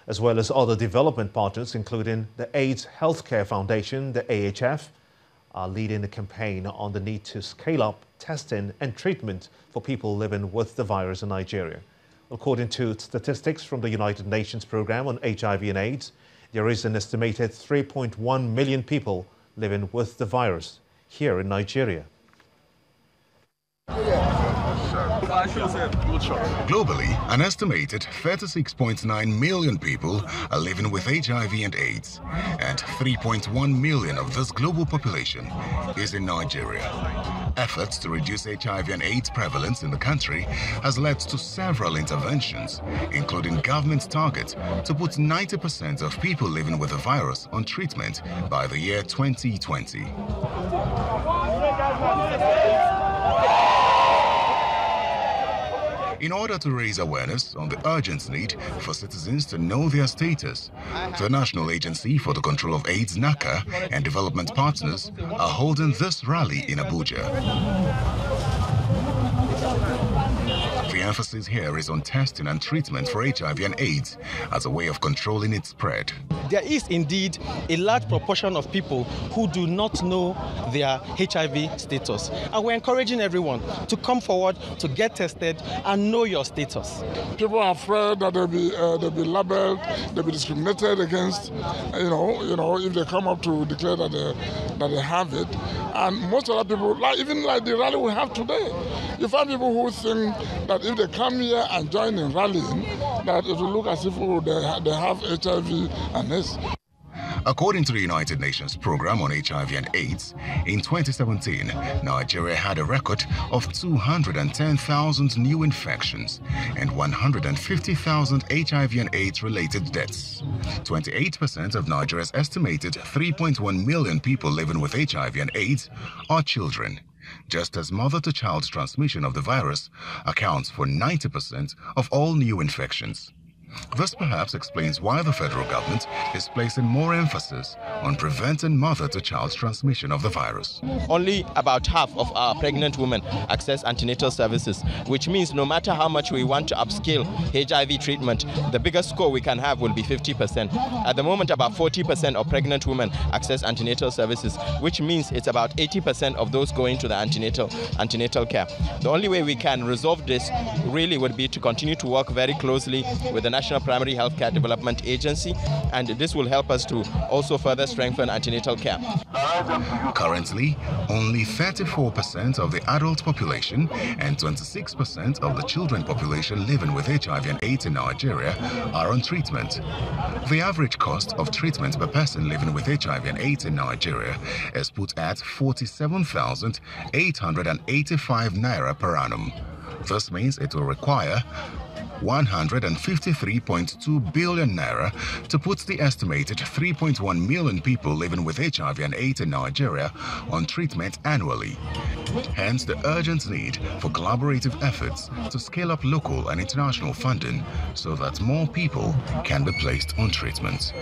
as well as other development partners, including the AIDS Healthcare Foundation, the AHF, are leading the campaign on the need to scale up testing and treatment for people living with the virus in Nigeria. According to statistics from the United Nations Programme on HIV and AIDS, there is an estimated 3.1 million people living with the virus here in Nigeria. Globally, an estimated 36.9 million people are living with HIV and AIDS, and 3.1 million of this global population is in Nigeria. Efforts to reduce HIV and AIDS prevalence in the country has led to several interventions, including government's target to put 90% of people living with the virus on treatment by the year 2020. In order to raise awareness on the urgent need for citizens to know their status, the National Agency for the Control of AIDS, NACA, and development partners are holding this rally in Abuja. The emphasis here is on testing and treatment for HIV and AIDS as a way of controlling its spread. There is indeed a large proportion of people who do not know their HIV status. And we're encouraging everyone to come forward to get tested and know your status. People are afraid that they'll be labeled, they'll be discriminated against, if they come up to declare that they have it. And most other people, even like the rally we have today, you find people who think that if they come here and join in rallying, that it will look as if they have HIV and AIDS. According to the United Nations Programme on HIV and AIDS, in 2017, Nigeria had a record of 210,000 new infections and 150,000 HIV and AIDS-related deaths. 28% of Nigeria's estimated 3.1 million people living with HIV and AIDS are children, just as mother-to-child transmission of the virus accounts for 90% of all new infections. This perhaps explains why the federal government is placing more emphasis on preventing mother-to-child transmission of the virus. Only about half of our pregnant women access antenatal services, which means no matter how much we want to upscale HIV treatment, the biggest score we can have will be 50%. At the moment, about 40% of pregnant women access antenatal services, which means it's about 80% of those going to the antenatal care. The only way we can resolve this really would be to continue to work very closely with the National Primary Healthcare Development Agency, and this will help us to also further strengthen antenatal care. Currently, only 34% of the adult population and 26% of the children population living with HIV and AIDS in Nigeria are on treatment. The average cost of treatment per person living with HIV and AIDS in Nigeria is put at 47,885 naira per annum. This means it will require 153.2 billion naira to put the estimated 3.1 million people living with HIV and AIDS in Nigeria on treatment annually. Hence the urgent need for collaborative efforts to scale up local and international funding so that more people can be placed on treatment.